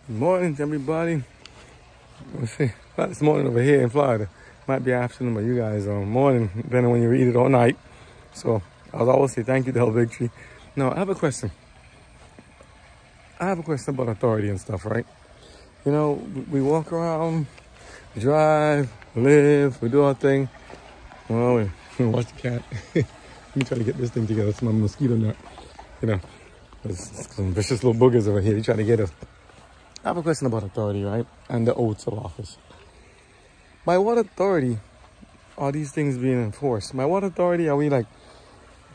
Good morning, everybody. Let's see. Not this morning over here in Florida. Might be afternoon, but you guys morning, depending on when you read it all night. So I'll always say thank you to Hell Victory. Now, I have a question. About authority and stuff, right? You know, we walk around, we drive, we live, we do our thing. Well, we watch the cat. Let me try to get this thing together. It's my mosquito net. You know, there's some vicious little boogers over here. They try to get us. I have a question about authority, right? And the oaths of office. By what authority are these things being enforced? By what authority are we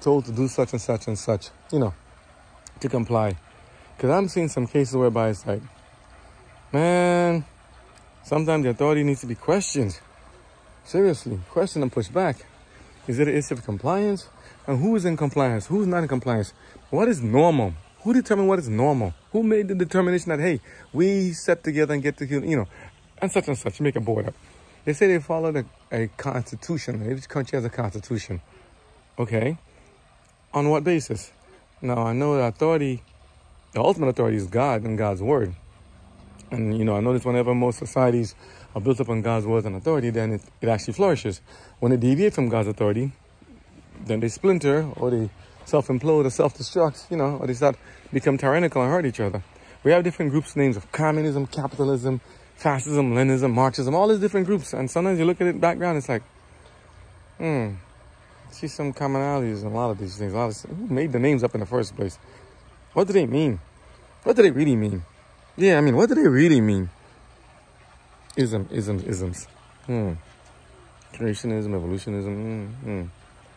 told to do such and such and such, to comply? Because I'm seeing some cases whereby it's like, man, sometimes the authority needs to be questioned. Seriously, question and push back. Is it an issue of compliance? And who is in compliance? Who's not in compliance? What is normal? Who determined what is normal? Who made the determination that, hey, we set together and get to, and such, make a board up. They say they followed a constitution. Each country has a constitution. Okay. On what basis? Now, I know the ultimate authority is God and God's word. And, I notice whenever most societies are built up on God's word and authority, then it actually flourishes. When they deviate from God's authority, then they splinter or they self-implode or self-destruct, or they start become tyrannical and hurt each other. We have different groups names of communism, capitalism, fascism, Leninism, Marxism, all these different groups. And sometimes you look at it background, it's like, see some commonalities in a lot of these things. Who made the names up in the first place? What do they mean? What do they really mean? Yeah, what do they really mean? Isms. Creationism, evolutionism.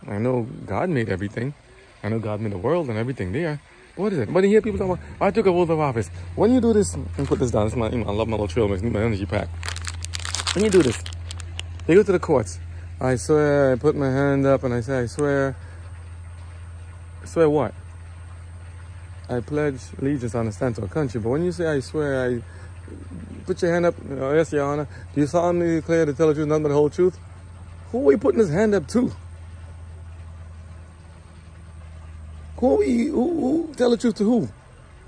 I know God made everything. I know God made the world and everything there. What is it? But you hear people talking about, I took a oath of office. When you do this, and put this down, I love my little trail mix, my energy pack. When you do this, you go to the courts. I swear, I put my hand up and I say, I swear. I swear what? I pledge allegiance, I understand, to a country. But when you say, I swear, I put your hand up, yes, Your Honor. Do you solemnly declare to tell the truth, nothing but the whole truth? Who are we putting his hand up to? Who tell the truth to who?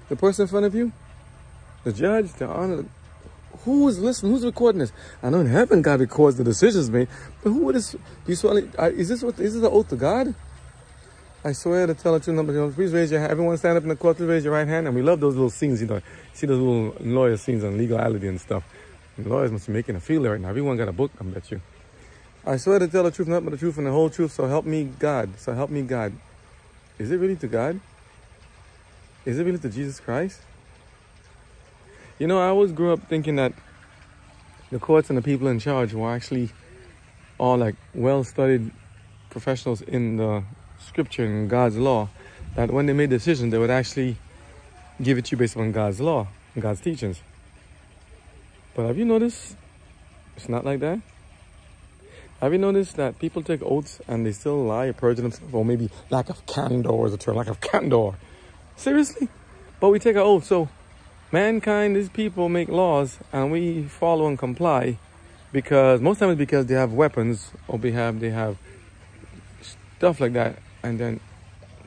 The person in front of you? The judge? The honor? Who is listening? Who's recording this? I know in heaven God records the decisions made, but who is this? Is this an oath to God? I swear to tell the truth. Please raise your hand. Everyone stand up in the court. Please raise your right hand. And we love those little scenes, See those little lawyer scenes on legality and stuff. And lawyers must be making a field right now. Everyone got a book, I bet you. I swear to tell the truth, nothing but the truth and the whole truth. So help me God. So help me God. Is it really to God? Is it really to Jesus Christ? I always grew up thinking that the courts and the people in charge were actually all well-studied professionals in the scripture and God's law, that when they made decisions, they would actually give it to you based on God's law and God's teachings. But have you noticed it's not like that? Have you noticed that people take oaths and they still lie or perjure themselves? Or maybe lack of candor is a term, lack of candor. Seriously? But we take an oath. So mankind, these people make laws and we follow and comply because most times it's because they have weapons or they have stuff like that. And then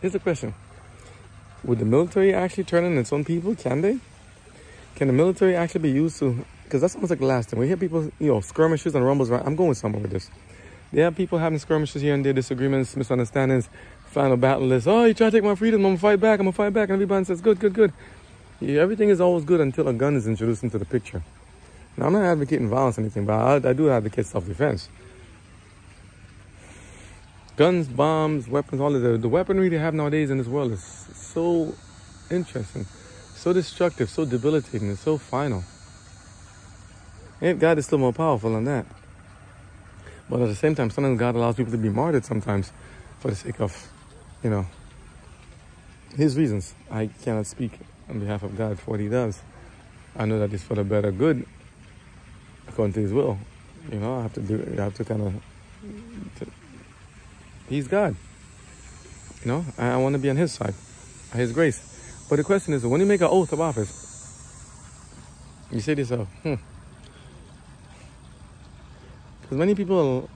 here's the question. Would the military actually turn on its own people? Can they? Can the military actually be used to... Because that's almost like the last thing. We hear people, skirmishes and rumbles around. I'm going somewhere with this. They have people having skirmishes here and there, disagreements, misunderstandings, final battle list. Oh, you try to take my freedom, I'm going to fight back. And everybody says, good. Yeah, everything is always good until a gun is introduced into the picture. Now, I'm not advocating violence or anything, but I do advocate self-defense. Guns, bombs, weapons, all of the weaponry they have nowadays in this world is so interesting, so destructive, so debilitating, and so final. And God is still more powerful than that. But at the same time, sometimes God allows people to be martyred sometimes for the sake of, His reasons. I cannot speak on behalf of God for what He does. I know that it's for the better good, according to His will. I have to kind of... He's God. I want to be on His side, His grace. But the question is, when you make an oath of office, you say to yourself, Because many people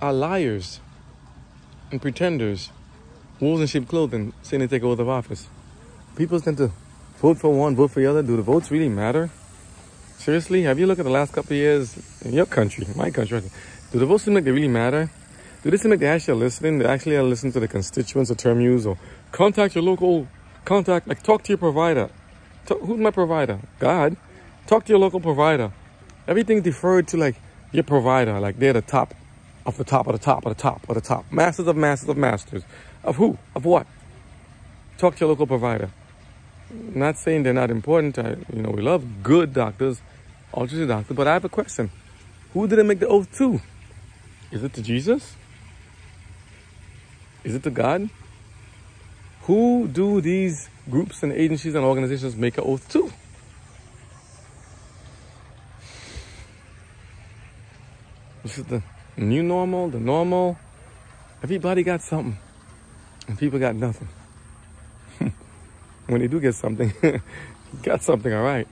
are liars and pretenders, wolves in sheep clothing, saying they take oath of office. People tend to vote for one, vote for the other. Do the votes really matter? Seriously, have you looked at the last couple of years in your country, my country? Do the votes seem like they really matter? Do they seem like they actually are listening? They actually are listening to the constituents, the term use, or contact your local, like talk to your provider. Who's my provider? God. Talk to your local provider. Everything's deferred to like your provider, like they're the top of the top of the top of the top of the top. Masters of masters of masters. Of who? Of what? Talk to your local provider. Not saying they're not important. We love good doctors, altruistic doctors, but I have a question. Who did it make the oath to? Is it to Jesus? Is it to God? Who do these groups and agencies and organizations make an oath to? This is the new normal, the normal. Everybody got something, and people got nothing. When they do get something, got something, all right.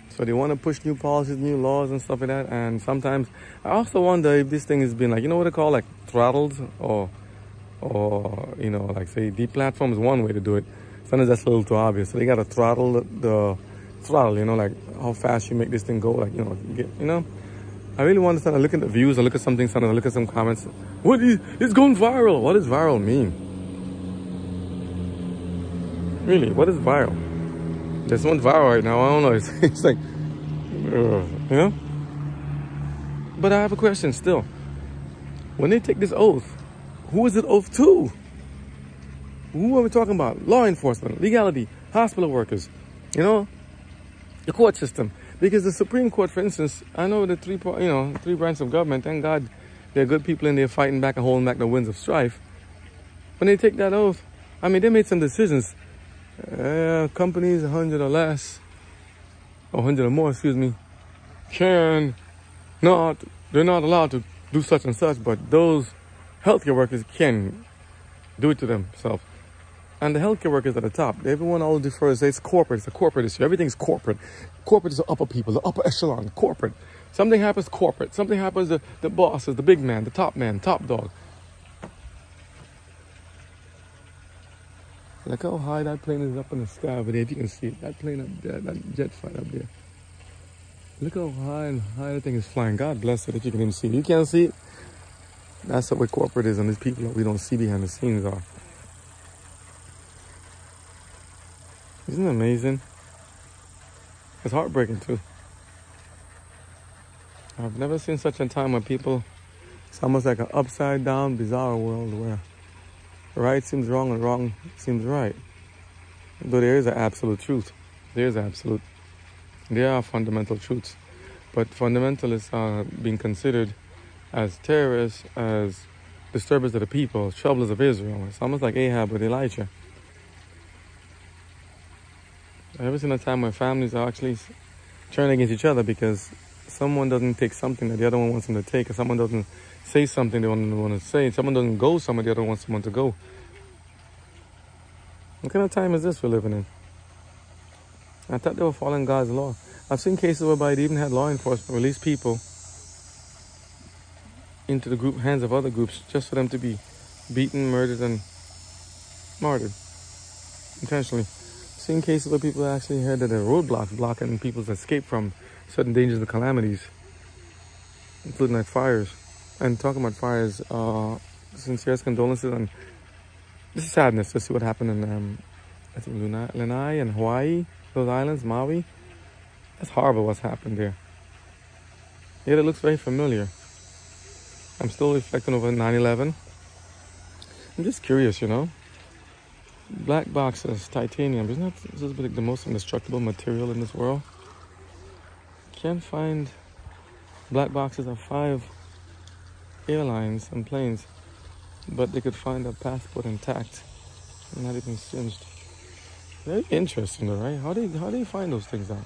So they want to push new policies, new laws and stuff like that. And sometimes I also wonder if this thing has been like, you know what they call like throttled or like say deplatform is one way to do it. Sometimes that's a little too obvious. So they got to throttle the throttle, like how fast you make this thing go. Like, I really want to start to look at the views, I look at something, I look at some comments. It's going viral. What does viral mean? Really, what is viral? There's one viral right now. I don't know. It's like, But I have a question still. When they take this oath, who is it oath to? Who are we talking about? Law enforcement, legality, hospital workers, the court system. Because the Supreme Court, for instance, I know the three branches of government. Thank God, they're good people and they're fighting back and holding back the winds of strife. When they take that oath, they made some decisions. Companies 100 or less, or 100 or more, they're not allowed to do such and such, but those healthcare workers can do it to themselves. And the healthcare workers at the top, everyone all defers, it's corporate, it's a corporate issue, everything's corporate. Corporate is the upper people, the upper echelon, corporate. Something happens, corporate. Something happens, the bosses, the big man, top dog. Look how high that plane is up in the sky over there, if you can see it. That plane up there, that jet fighter up there. Look how high that thing is flying. God bless it if you can even see it. You can't see it? That's what corporate is, and these people that we don't see behind the scenes are. Isn't it amazing? It's heartbreaking too. I've never seen such a time where people, it's almost like an upside down, bizarre world where right seems wrong and wrong seems right. Though there is an absolute truth. There are fundamental truths. But fundamentalists are being considered as terrorists, as disturbers of the people, troublers of Israel. It's almost like Ahab with Elijah. I've ever seen a time where families are actually turning against each other because someone doesn't take something that the other one wants them to take, or someone doesn't say something they want to say, someone doesn't go somewhere the other wants someone to go. What kind of time is this we're living in? I thought they were following God's law. I've seen cases whereby they even had law enforcement release people into the hands of other groups just for them to be beaten, murdered, and martyred intentionally. Seen cases where people actually had the roadblocks blocking people's escape from certain dangers and calamities, including like fires. And talking about fires, sincerest condolences, and this is sadness to see what happened in, I think, Lanai and Hawaii, those islands, Maui. That's horrible what's happened there. Yet it looks very familiar. I'm still reflecting over 9/11. I'm just curious, Black boxes, titanium, isn't that like the most indestructible material in this world? Can't find black boxes of 5 airlines and planes, but they could find a passport intact, not even singed. Very interesting though, right? How do you find those things out?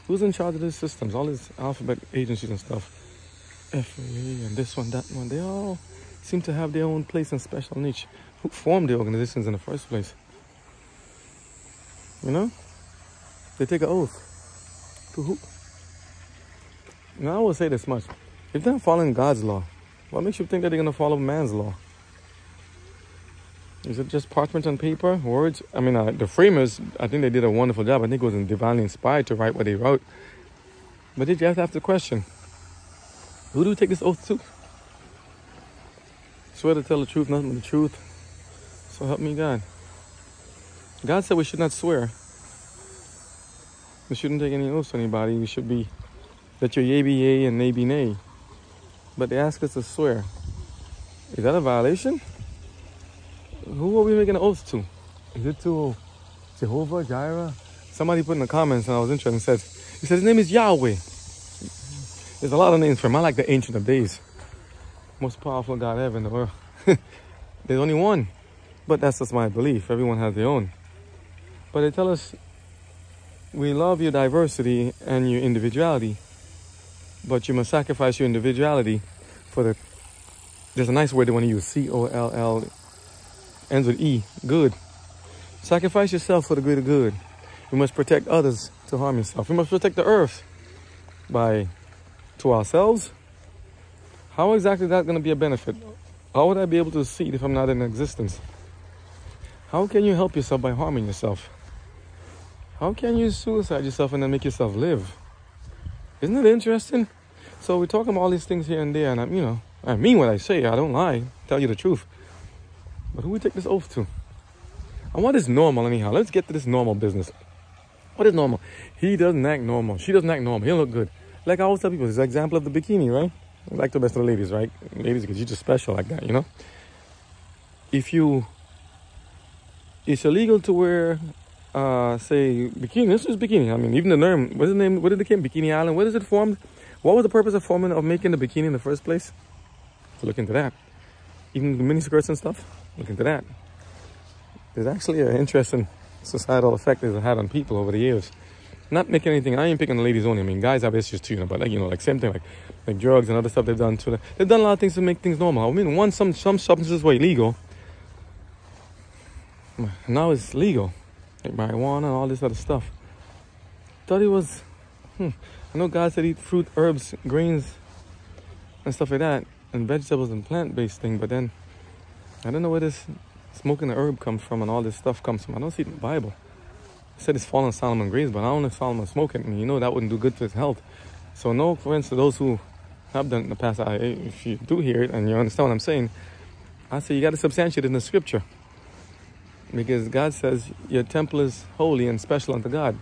Who's in charge of these systems? All these alphabet agencies and stuff. FAA and this one, that one, they all seem to have their own place and special niche. Who formed the organizations in the first place? They take an oath. To who? Now I will say this much. If they're following God's law, what makes you think that they're going to follow man's law? Is it just parchment on paper, words? I mean, the framers, I think they did a wonderful job. I think it was divinely inspired to write what they wrote. But did you have to ask the question, who do we take this oath to? Swear to tell the truth, nothing but the truth. So help me God. God said we should not swear. We shouldn't take any oaths to anybody. We should be, let your yea be yea and nay be nay. But they ask us to swear. Is that a violation? Who are we making an oath to? Is it to Jehovah, Jireh? Somebody put in the comments, and I was interested, he said his name is Yahweh. There's a lot of names for him. I like the Ancient of Days. Most powerful God ever in the world. There's only one. But that's just my belief. Everyone has their own. But they tell us, we love your diversity and your individuality, but you must sacrifice your individuality for the, there's a nice word they want to use, C-O-L-L, ends with E, good. Sacrifice yourself for the greater good. We must protect others to harm yourself. We must protect the earth to ourselves. How exactly is that going to be a benefit? How would I be able to see it if I'm not in existence? How can you help yourself by harming yourself? How can you suicide yourself and then make yourself live? Isn't it interesting? So we're talking about all these things here and there, and I mean what I say. I don't lie. Tell you the truth. But who we take this oath to? And what is normal anyhow? Let's get to this normal business. What is normal? He doesn't act normal. She doesn't act normal. He'll look good. Like I always tell people, it's an example of the bikini, right? I like the best of the ladies, right? Ladies, because you're just special like that, It's illegal to wear, say, bikini. This is bikini. I mean, even the term, what's the name? What did it become? Bikini Island. What is it formed? What was the purpose of making the bikini in the first place? So look into that. Even the mini skirts and stuff. Look into that. There's actually an interesting societal effect it's had on people over the years. Not making anything. I ain't picking the ladies only. I mean, guys have issues too, but like same thing, like drugs and other stuff they've done too. They've done a lot of things to make things normal. I mean, some substances were illegal. Now it's legal, like marijuana and all this other stuff. Thought it was, I know God said eat fruit, herbs, grains, and stuff like that, and vegetables and plant-based thing. But then, I don't know where this smoking the herb comes from and all this stuff comes from. I don't see it in the Bible. It said it's fallen Solomon grace, but I don't know if Solomon smoked it. And that wouldn't do good for his health. So no offense to those who have done it in the past. If you do hear it and you understand what I'm saying, I say you got to substantiate it in the scripture. Because God says your temple is holy and special unto God.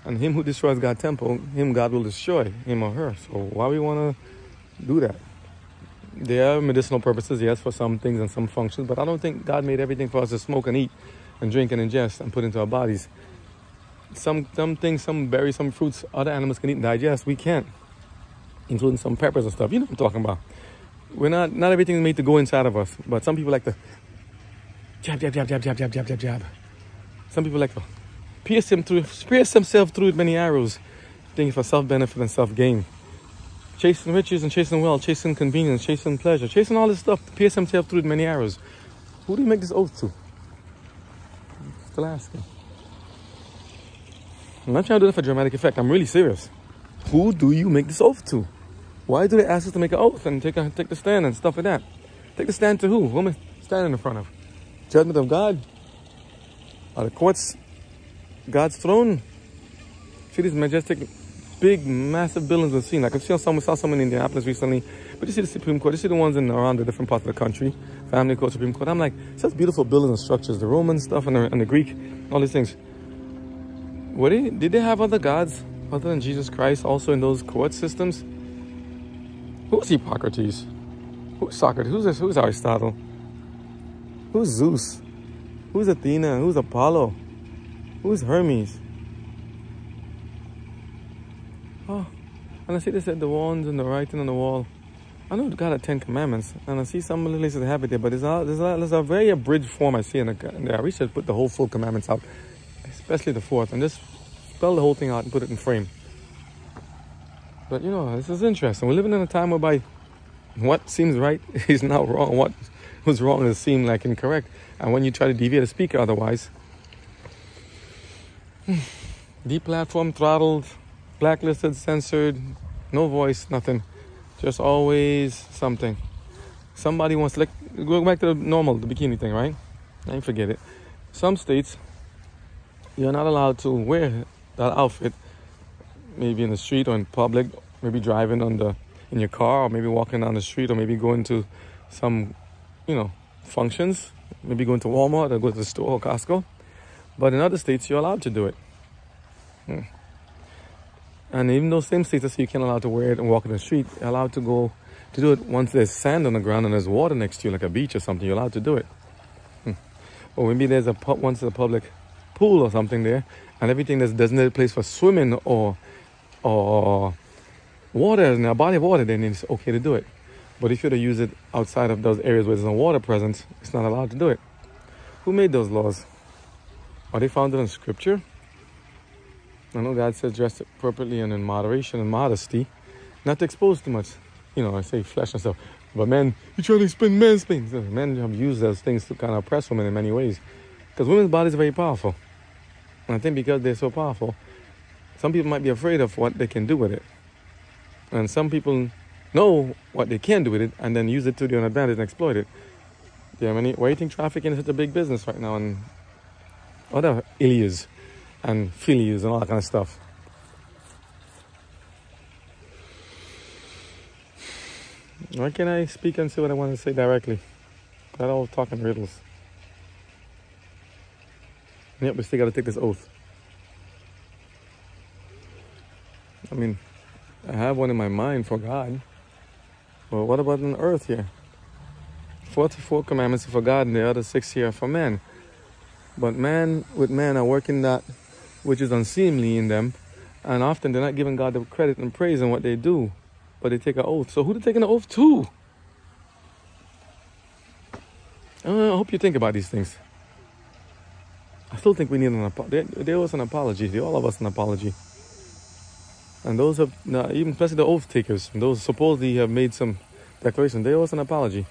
And him who destroys God's temple, him God will destroy, him or her. So why we want to do that? There are medicinal purposes, yes, for some things and some functions. But I don't think God made everything for us to smoke and eat and drink and ingest and put into our bodies. Some things, some berries, some fruits, other animals can eat and digest. We can't. Including some peppers and stuff. You know what I'm talking about. We're not everything is made to go inside of us. But some people like to jab, jab, jab, jab, jab, jab, jab, jab, jab. Some people like to pierce themselves through with many arrows, thinking for self-benefit and self-gain. Chasing riches and chasing wealth, chasing convenience, chasing pleasure, chasing all this stuff, to pierce himself through with many arrows. Who do you make this oath to? Still asking. I'm not trying to do that for dramatic effect. I'm really serious. Who do you make this oath to? Why do they ask us to make an oath and take the stand and stuff like that? Take the stand to who? Who am I standing in front of? Judgment of God? Are the courts God's throne? See these majestic, big, massive buildings we've seen. Like I saw some in Indianapolis recently. But you see the Supreme Court. You see the ones around the different parts of the country. Family Court, Supreme Court. I'm like, such beautiful buildings and structures. The Roman stuff and the Greek, all these things. Did they have other gods other than Jesus Christ also in those court systems? Who's Hippocrates? Who's Socrates? Who's Aristotle? Who's Zeus? Who's Athena? Who's Apollo? Who's Hermes? Oh, and I see they said the wands and the writing on the wall. I know God had 10 commandments, and I see some places that have it there, but there's a very abridged form I see in there. I wish I'd put the whole full commandments out, especially the 4th, and just spell the whole thing out and put it in frame. But this is interesting. We're living in a time whereby what seems right is now wrong. What was wrong is seen like incorrect. And when you try to deviate a speaker otherwise, deplatformed, throttled, blacklisted, censored, no voice, nothing. Just always something. Somebody wants to, go back to the bikini thing, right? I ain't forget it. Some states, you're not allowed to wear that outfit, maybe in the street or in public, maybe driving in your car, or maybe walking down the street, or maybe going to some, functions, maybe going to Walmart or go to the store or Costco. But in other states, you're allowed to do it. And even those same states that say you can't allow to wear it and walk in the street, you're allowed to go to do it once there's sand on the ground and there's water next to you, like a beach or something. You're allowed to do it. Or maybe there's once a public pool or something there, and everything that's designated place for swimming or water in a body of water, then it's okay to do it. But if you're to use it outside of those areas where there's no water present, it's not allowed to do it. Who made those laws? Are they founded in scripture? I know God says dress appropriately and in moderation and modesty, not to expose too much, I say flesh and stuff. But men, you're trying to explain mansplaining. Men have used those things to kind of oppress women in many ways. Because women's bodies are very powerful. And I think because they're so powerful, some people might be afraid of what they can do with it. And some people know what they can do with it and then use it to their own advantage and exploit it. Why do you think trafficking is such a big business right now? And other ilias and philias and all that kind of stuff. Why can't I speak and say what I want to say directly? Not all talking riddles. Yep, we still got to take this oath. I mean, I have one in my mind for God. But what about on earth here? 44 commandments are for God and the other 6 here are for man. But man with man are working that which is unseemly in them. And often they're not giving God the credit and praise in what they do. But they take an oath. So who they taking an oath to? I hope you think about these things. I still think we need an apology. There was an apology. They all of us an apology. And those have, even especially the oath takers, those supposedly have made some declaration, they owe us an apology.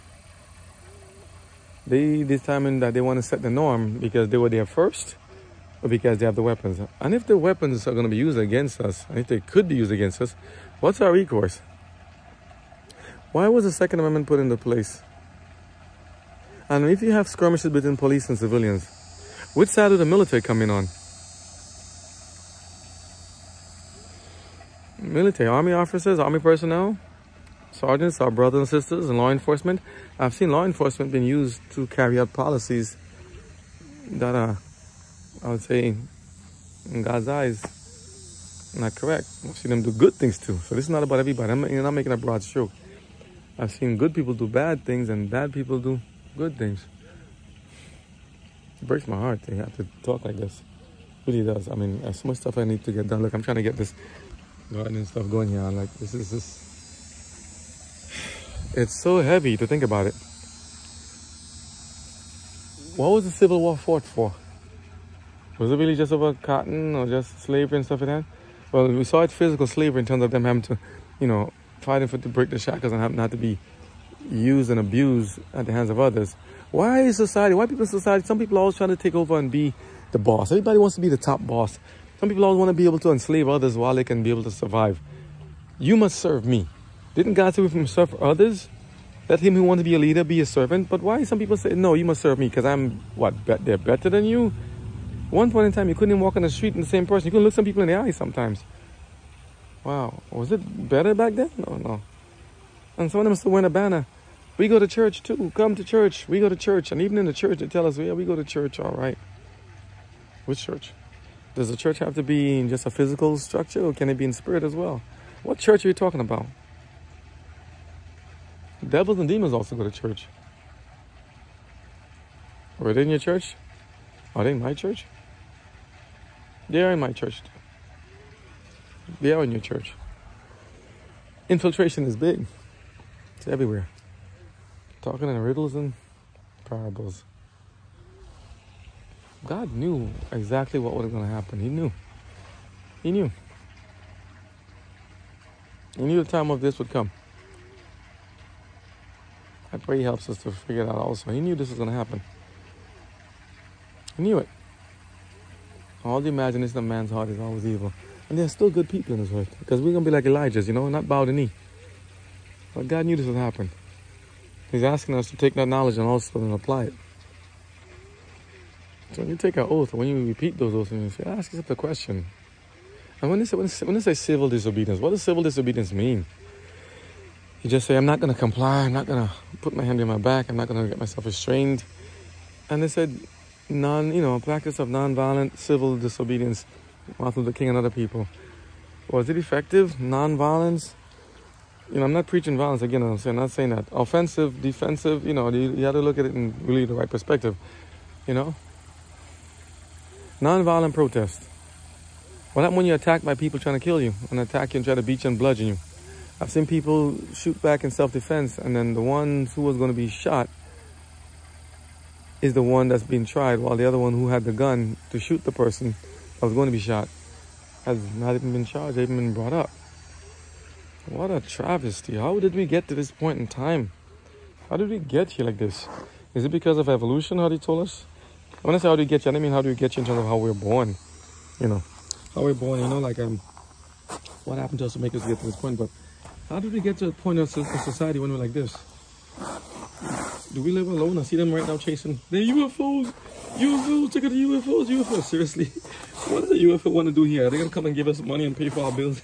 They determined that they want to set the norm because they were there first, or because they have the weapons. And if the weapons are going to be used against us, and if they could be used against us, what's our recourse? Why was the Second Amendment put into place? And if you have skirmishes between police and civilians, which side of the military come in on? Military, army officers, army personnel, sergeants, our brothers and sisters, and law enforcement. I've seen law enforcement being used to carry out policies that are, I would say, in God's eyes, not correct. I've seen them do good things too. So this is not about everybody. I'm not making a broad stroke. I've seen good people do bad things and bad people do good things. It breaks my heart to have to talk like this. It really does. I mean, there's so much stuff I need to get done. Look, I'm trying to get this gardening stuff going here. Like, this is it's so heavy to think about it. What was the Civil War fought for? Was it really just over cotton or just slavery and stuff like that? Well, we saw it physical slavery in terms of them having to, fighting to break the shackles and have not to be used and abused at the hands of others. Why people in society, some people are always trying to take over and be the boss. Everybody wants to be the top boss. Some people always want to be able to enslave others while they can be able to survive. You must serve me. Didn't God say we must serve others? Let him who wants to be a leader be a servant. But why some people say, no, you must serve me because I'm, they're better than you? One point in time, you couldn't even walk on the street in the same person. You couldn't look some people in the eye sometimes. Wow. Was it better back then? No. And some of them still wearing a banner. We go to church too. Come to church. We go to church. And even in the church, they tell us, yeah, we go to church. All right. Which church? Does the church have to be in just a physical structure, or can it be in spirit as well? What church are you talking about? Devils and demons also go to church. Were they in your church? Are they in my church? They are in my church. They are in your church. Infiltration is big. It's everywhere. Talking in riddles and parables. God knew exactly what was going to happen. He knew. He knew. He knew the time of this would come. I pray he helps us to figure it out also. He knew this was going to happen. He knew it. All the imagination of man's heart is always evil. And there's still good people in this earth. Because we're going to be like Elijah's, not bow the knee. But God knew this would happen. He's asking us to take that knowledge and also apply it. So when you take an oath, when you repeat those oaths, you say, ask yourself the question. And when they say civil disobedience, what does civil disobedience mean? You just say, I'm not going to comply. I'm not going to put my hand in my back. I'm not going to get myself restrained. And they said, practice of nonviolent civil disobedience, Martin Luther King and other people. Was it effective? Nonviolence? I'm not preaching violence again. I'm not saying that. Offensive, defensive. You have to look at it in really the right perspective. Nonviolent protest. What happened when you're attacked by people trying to kill you and attack you and try to beat you and bludgeon you? I've seen people shoot back in self-defense, and then the one who was going to be shot is the one that's being tried, while the other one who had the gun to shoot the person that was going to be shot has not even been charged, they haven't been brought up. What a travesty. How did we get to this point in time? How did we get here like this? Is it because of evolution, how they told us? When I say how do you get you, I don't mean how do you get you in terms of how we're born. How we're born, what happened to us to make us get to this point, but how did we get to a point of society when we're like this? Do we live alone? I see them right now chasing the UFOs. UFOs, check out the UFOs. Seriously, what does the UFO want to do here? Are they going to come and give us money and pay for our bills?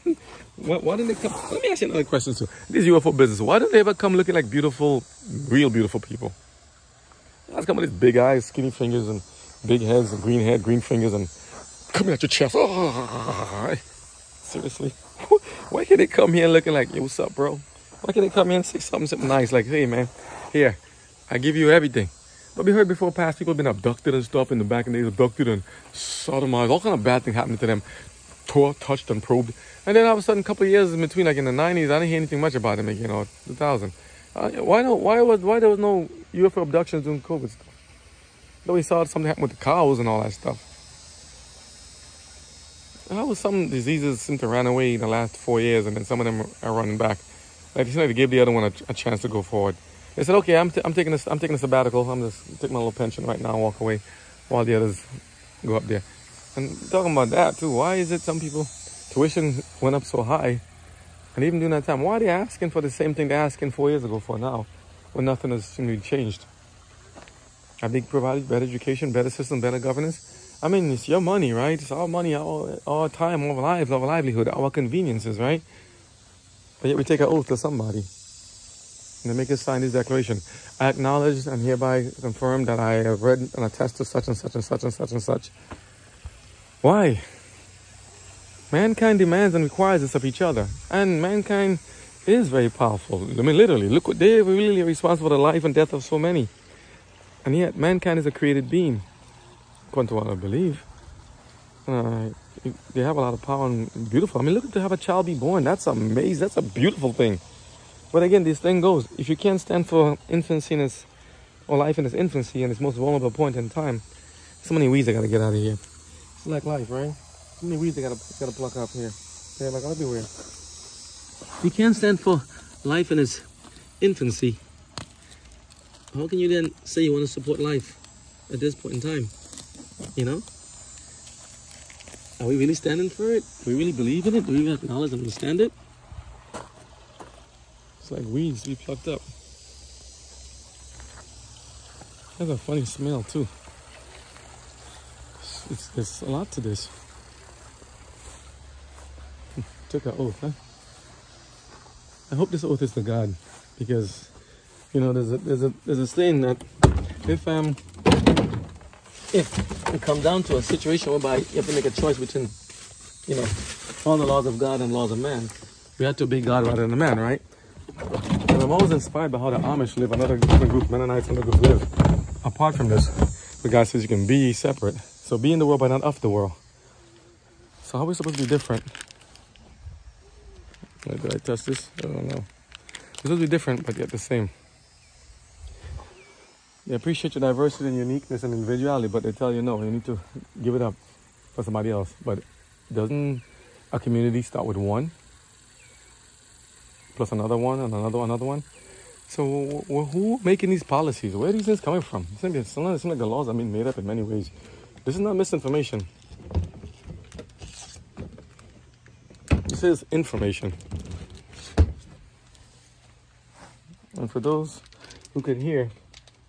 Why didn't they come? Let me ask you another question too. This UFO business, why don't they ever come looking like beautiful, real beautiful people? Let's come with these big eyes, skinny fingers, and big heads, and green head, green fingers, and coming at your chest. Seriously. Why can't they come here looking like, yo, what's up, bro? Why can't they come here and say something nice like, hey, man, here, I give you everything. But we heard before past people have been abducted and stuff in the back, and they abducted and sodomized. All kind of bad things happening to them. Touched and probed. And then all of a sudden, a couple of years in between, like in the 90s, I didn't hear anything much about them again, or 2000. Why there was no UFO abductions during COVID stuff? Though we saw something happen with the cows and all that stuff. How was some diseases seem to run away in the last 4 years, and then some of them are running back? Like you said, they gave the other one a chance to go forward. They said, okay, I'm taking a sabbatical. I'm just taking my little pension right now and walk away, while the others go up there. And talking about that too, why is it some people tuition went up so high, and even during that time, why are they asking for the same thing they're asking 4 years ago for now, when nothing has seemed to be changed? Have they provided better education, better system, better governance? I mean, it's your money, right? It's our money, our time, our lives, our livelihood, our conveniences, right? But yet we take an oath to somebody. And they make us sign this declaration. I acknowledge and hereby confirm that I have read and attest to such and such and such and such and such. Why? Mankind demands and requires this of each other. And mankind is very powerful. I mean, literally, look what they're really responsible for the life and death of so many. And yet, mankind is a created being. According to what I believe, they have a lot of power and beautiful. I mean, look to have a child be born. That's amazing. That's a beautiful thing. But again, this thing goes. If you can't stand for infancy or life in its infancy and its most vulnerable point in time, so many weeds I gotta get out of here. It's like life, right? So many weeds I gotta pluck up here. They're like everywhere. If you can't stand for life in its infancy, how can you then say you want to support life at this point in time? Are we really standing for it? Do we really believe in it? Do we really acknowledge and understand it? It's like weeds to be plucked up. Has a funny smell too. There's a lot to this. Took an oath, huh? I hope this oath is to God, because there's a saying that if it comes down to a situation whereby you have to make a choice between, all the laws of God and laws of man, we have to obey God rather than the man, right? And I'm always inspired by how the Amish live, another group, Mennonites and other groups live. Apart from this, the God says you can be separate. So be in the world, but not of the world. So how are we supposed to be different? Did I touch this? I don't know. We're supposed to be different, but yet the same. They appreciate your diversity and uniqueness and individuality, but they tell you no, you need to give it up for somebody else. But doesn't a community start with one, plus another one, and another one? So who making these policies? Where are these things coming from? It seems like the laws are being made up in many ways. This is not misinformation. This is information. And for those who can hear,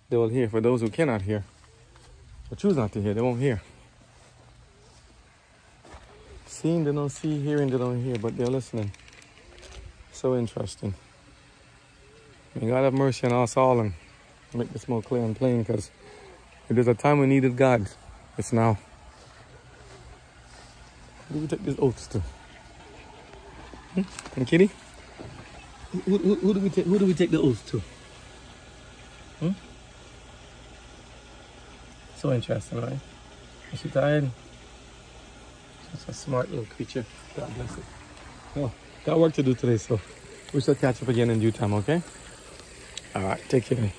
they will hear. For those who cannot hear, But choose not to hear, they won't hear. Seeing, they don't see, hearing, they don't hear, but they're listening. So interesting. May God have mercy on us all and make this more clear and plain, because if there's a time we needed God, it's now. Who do we take these oaths to? And Kitty? Who do we take the oath to? So interesting, right? Is she tired? She's a smart little creature. God bless it. Well, got work to do today, so we shall catch up again in due time, okay? All right, take care.